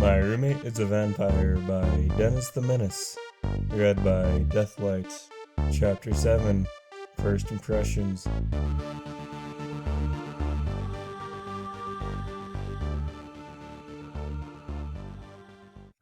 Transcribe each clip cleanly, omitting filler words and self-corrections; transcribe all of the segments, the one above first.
My Roommate is a Vampire by Dennis the Menace. Read by Deathlight. Chapter 7 First Impressions.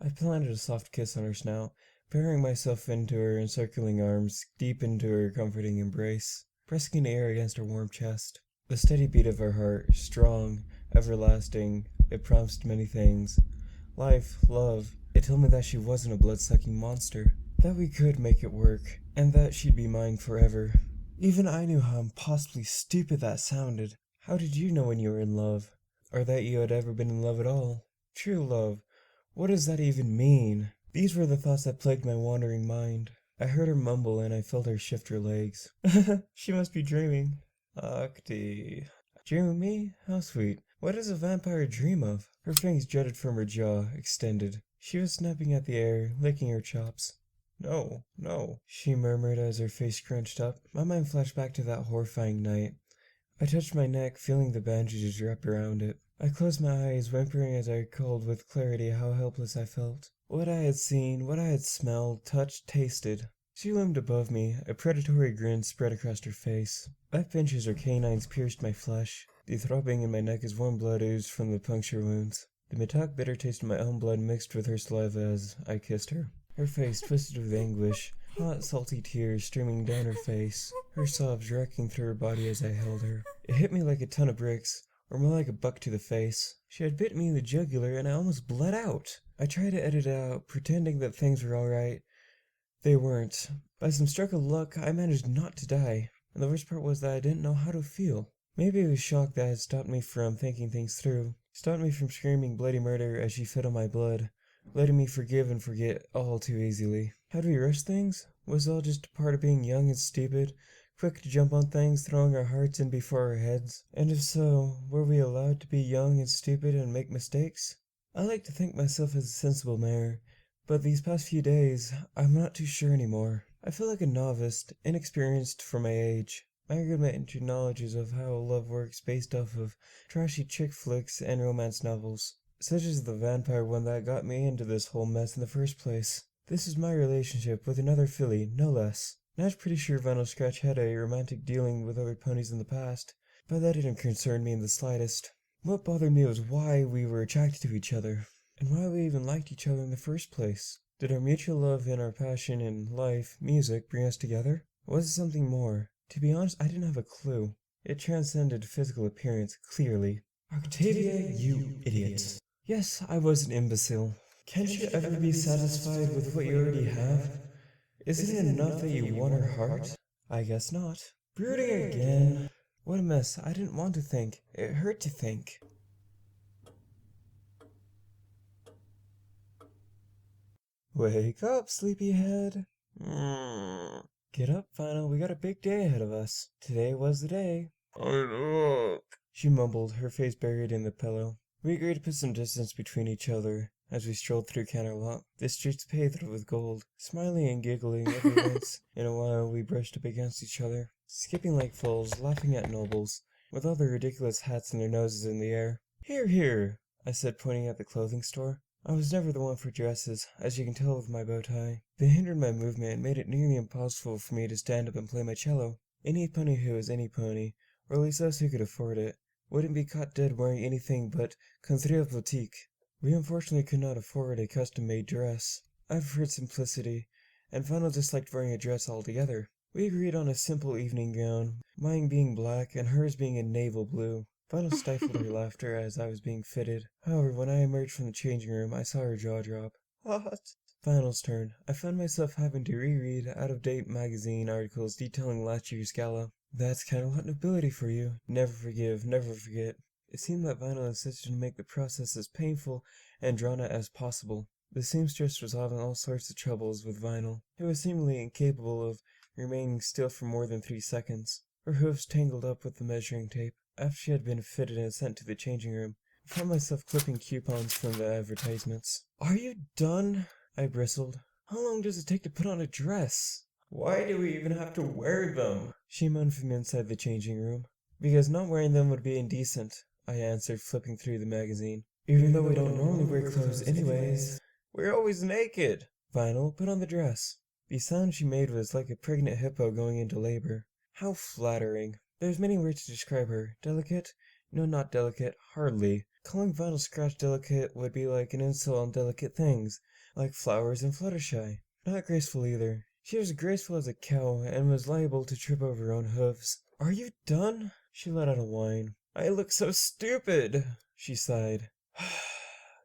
I planted a soft kiss on her snout, burying myself into her encircling arms, deep into her comforting embrace, pressing the air against her warm chest. The steady beat of her heart, strong, everlasting, it promised many things. Life, love. It told me that she wasn't a blood-sucking monster, that we could make it work, and that she'd be mine forever. Even I knew how impossibly stupid that sounded. How did you know when you were in love? Or that you had ever been in love at all? True love. What does that even mean? These were the thoughts that plagued my wandering mind. I heard her mumble and I felt her shift her legs. She must be dreaming. Akti. Dream of me? How sweet. What does a vampire dream of? Her fangs jutted from her jaw, extended. She was snapping at the air, licking her chops. No, no, she murmured as her face scrunched up. My mind flashed back to that horrifying night. I touched my neck, feeling the bandages wrapped around it. I closed my eyes, whimpering as I recalled with clarity how helpless I felt. What I had seen, what I had smelled, touched, tasted. She loomed above me, a predatory grin spread across her face. Backbenches her canines pierced my flesh. The throbbing in my neck as warm blood oozed from the puncture wounds. The metallic bitter taste of my own blood mixed with her saliva as I kissed her. Her face twisted with anguish, hot, salty tears streaming down her face, her sobs wrecking through her body as I held her. It hit me like a ton of bricks, or more like a buck to the face. She had bit me in the jugular and I almost bled out. I tried to edit it out, pretending that things were alright. They weren't. By some stroke of luck, I managed not to die, and the worst part was that I didn't know how to feel. Maybe it was shock that had stopped me from thinking things through, stopped me from screaming bloody murder as she fed on my blood, letting me forgive and forget all too easily. Had we rushed things? Was it all just a part of being young and stupid, quick to jump on things, throwing our hearts in before our heads? And if so, were we allowed to be young and stupid and make mistakes? I like to think myself as a sensible mare, but these past few days, I'm not too sure anymore. I feel like a novice, inexperienced for my age. I admit into knowledges of how love works based off of trashy chick flicks and romance novels, such as the vampire one that got me into this whole mess in the first place. This is my relationship with another filly, no less. And I was pretty sure Vinyl Scratch had a romantic dealing with other ponies in the past, but that didn't concern me in the slightest. What bothered me was why we were attracted to each other, and why we even liked each other in the first place. Did our mutual love and our passion in life, music, bring us together? Or was it something more? To be honest, I didn't have a clue. It transcended physical appearance, clearly. Octavia, you idiot. Yes, I was an imbecile. Can't you ever be satisfied with what you already have? Isn't it enough that you won her heart? I guess not. Brooding again. What a mess. I didn't want to think. It hurt to think. Wake up, sleepyhead. Get up, Final. We got a big day ahead of us. Today was the day. She mumbled, her face buried in the pillow. We agreed to put some distance between each other as we strolled through Canterlot, the streets paved with gold. Smiling and giggling every once in a while, we brushed up against each other, skipping like foals, laughing at nobles, with all their ridiculous hats and their noses in the air. Here, here, I said, pointing at the clothing store. I was never the one for dresses, as you can tell with my bow tie. They hindered my movement and made it nearly impossible for me to stand up and play my cello. Any pony who was any pony, or at least those who could afford it, wouldn't be caught dead wearing anything but Contreras boutique. We unfortunately could not afford a custom-made dress. I preferred simplicity, and Vinyl disliked wearing a dress altogether. We agreed on a simple evening gown, mine being black and hers being a navel blue. Vinyl stifled her laughter as I was being fitted. However, when I emerged from the changing room, I saw her jaw drop. What? Vinyl's turn. I found myself having to reread out-of-date magazine articles detailing last year's gala. That's Canterlot nobility for you. Never forgive, never forget. It seemed that Vinyl insisted to make the process as painful and drawn-out as possible. The seamstress was having all sorts of troubles with Vinyl, who was seemingly incapable of remaining still for more than 3 seconds. Her hooves tangled up with the measuring tape. After she had been fitted and sent to the changing room, I found myself clipping coupons from the advertisements. Are you done? I bristled. How long does it take to put on a dress? Why do we even have to wear them? She moaned from inside the changing room. Because not wearing them would be indecent, I answered, flipping through the magazine. Even though we don't normally wear clothes anyways. We're always naked. Vinyl, put on the dress. The sound she made was like a pregnant hippo going into labor. How flattering. There's many words to describe her. Delicate? No, not delicate. Hardly. Calling Vinyl Scratch delicate would be like an insult on delicate things, like flowers and Fluttershy. Not graceful either. She was graceful as a cow and was liable to trip over her own hooves. Are you done? She let out a whine. I look so stupid, she sighed.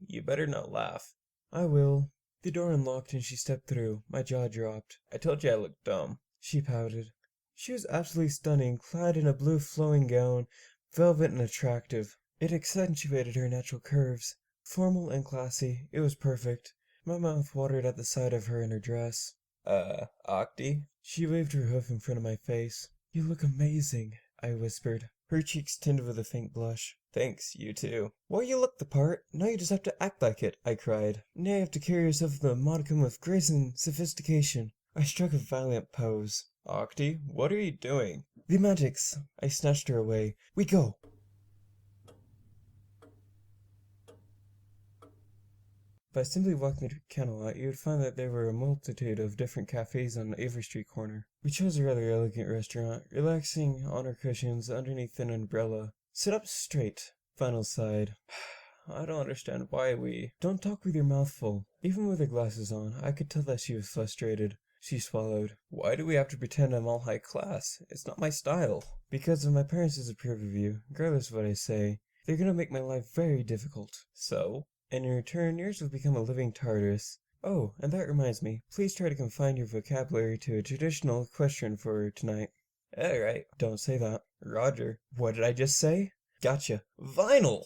You better not laugh. I will. The door unlocked and she stepped through. My jaw dropped. I told you I looked dumb. She pouted. She was absolutely stunning, clad in a blue flowing gown, velvet and attractive. It accentuated her natural curves. Formal and classy, it was perfect. My mouth watered at the sight of her in her dress. Octi? She waved her hoof in front of my face. You look amazing, I whispered. Her cheeks tinted with a faint blush. Thanks, you too. Well, you look the part. Now you just have to act like it, I cried. Now you have to carry yourself with a modicum of grace and sophistication. I struck a violent pose. Octi, what are you doing? The magics. I snatched her away. We go. By simply walking through Camelot, you would find that there were a multitude of different cafes on the Avery Street corner. We chose a rather elegant restaurant, relaxing on our cushions underneath an umbrella. Sit up straight, Vinyl sighed. I don't understand why we... Don't talk with your mouth full. Even with her glasses on, I could tell that she was frustrated. She swallowed. Why do we have to pretend I'm all high class? It's not my style. Because if my parents disapprove of you, regardless of what I say, they're gonna make my life very difficult. So? And in return, yours will become a living Tartarus. Oh, and that reminds me, please try to confine your vocabulary to a traditional question for tonight. Alright, don't say that. Roger. What did I just say? Gotcha. Vinyl!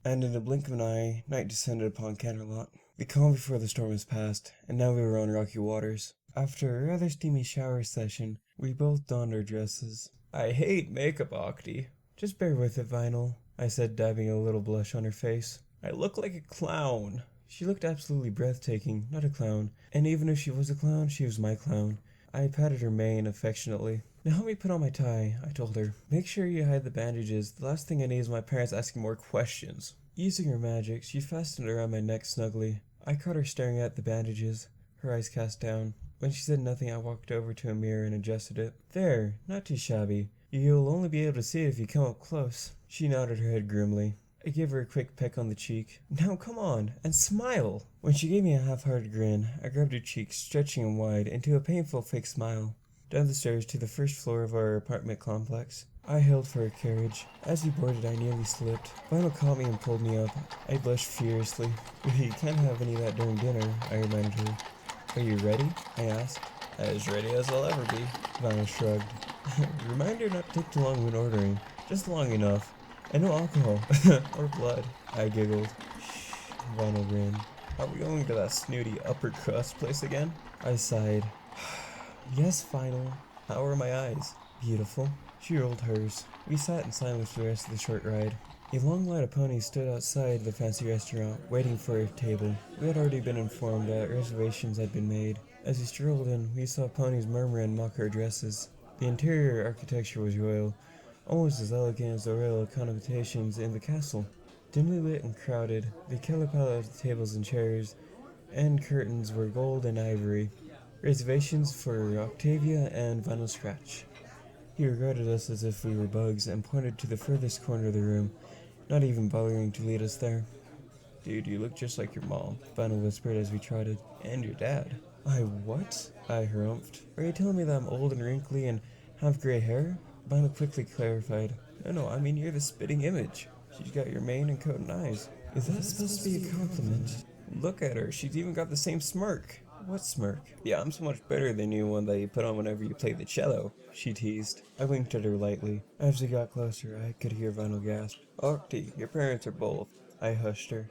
And in a blink of an eye, night descended upon Camelot. The calm before the storm was past, and now we were on rocky waters. After a rather steamy shower session, we both donned our dresses. I hate makeup, Octi. Just bear with it, Vinyl, I said, dabbing a little blush on her face. I look like a clown. She looked absolutely breathtaking, not a clown. And even if she was a clown, she was my clown. I patted her mane affectionately. Now help me put on my tie, I told her. Make sure you hide the bandages. The last thing I need is my parents asking more questions. Using her magic, she fastened it around my neck snugly. I caught her staring at the bandages, her eyes cast down. When she said nothing, I walked over to a mirror and adjusted it. There, not too shabby. You'll only be able to see it if you come up close. She nodded her head grimly. I gave her a quick peck on the cheek. Now come on, and smile! When she gave me a half-hearted grin, I grabbed her cheek, stretching them wide into a painful fake smile. Down the stairs to the first floor of our apartment complex. I hailed for a carriage. As we boarded, I nearly slipped. Vinyl caught me and pulled me up. I blushed furiously. We can't have any of that during dinner, I reminded her. Are you ready? I asked. As ready as I'll ever be. Vinyl shrugged. Reminder not to take too long when ordering. Just long enough. And no alcohol. Or blood. I giggled. Shh. Vinyl grinned. Are we going to that snooty upper crust place again? I sighed. Yes, Vinyl. How are my eyes? Beautiful. She rolled hers. We sat in silence for the rest of the short ride. A long line of ponies stood outside the fancy restaurant, waiting for a table. We had already been informed that reservations had been made. As we strolled in, we saw ponies murmur and mock our dresses. The interior architecture was royal, almost as elegant as the royal connotations in the castle. Dimly lit and crowded, the color palette of the tables and chairs and curtains were gold and ivory. Reservations for Octavia and Vinyl Scratch. He regarded us as if we were bugs and pointed to the furthest corner of the room, not even bothering to lead us there. Dude, you look just like your mom, Vinyl whispered as we trotted. And your dad. I what? I harumphed. Are you telling me that I'm old and wrinkly and have gray hair? Vinyl quickly clarified. No, I mean you're the spitting image. She's got your mane and coat and eyes. Is that supposed to be a compliment? Look at her, she's even got the same smirk. What smirk? Yeah, I'm so much better than you, one that you put on whenever you play the cello, she teased. I winked at her lightly. As we got closer, I could hear Vinyl gasp. Octi, your parents are both. I hushed her.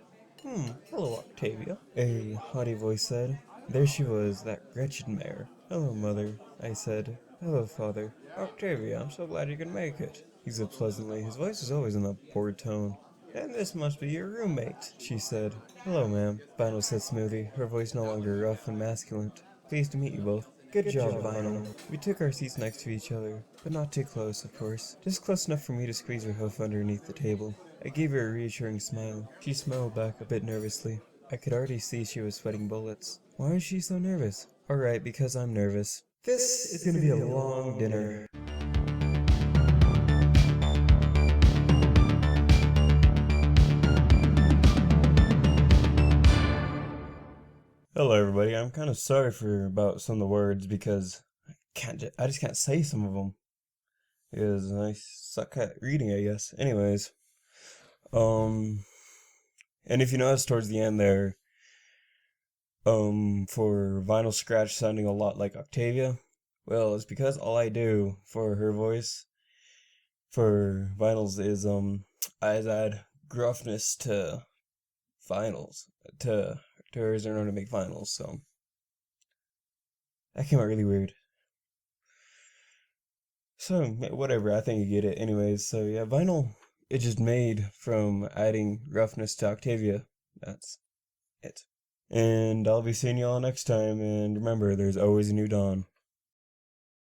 Hello, Octavia, a haughty voice said. There she was, that wretched mare. Hello, mother, I said. Hello, father. Octavia, I'm so glad you could make it, he said pleasantly. His voice was always in that bored tone. And this must be your roommate, she said. Hello, ma'am, Vinyl said smoothly, her voice no longer rough and masculine. Pleased to meet you both. Good job, Vinyl. We took our seats next to each other, but not too close, of course. Just close enough for me to squeeze her hoof underneath the table. I gave her a reassuring smile. She smiled back a bit nervously. I could already see she was sweating bullets. Why is she so nervous? Alright, because I'm nervous. This is gonna be a long dinner. Hello everybody, I'm kind of sorry about some of the words because I just can't say some of them. Because I suck at reading, I guess. Anyways, and if you notice towards the end there, for Vinyl Scratch sounding a lot like Octavia, well, it's because all I do for her voice, for Vinyl's is, I add gruffness to Vinyl's, to hers in order to make Vinyl's, so that came out really weird. So, whatever, I think you get it. Anyways, so yeah, Vinyl, it's just made from adding roughness to Octavia. That's it. And I'll be seeing y'all next time, and remember, there's always a new dawn.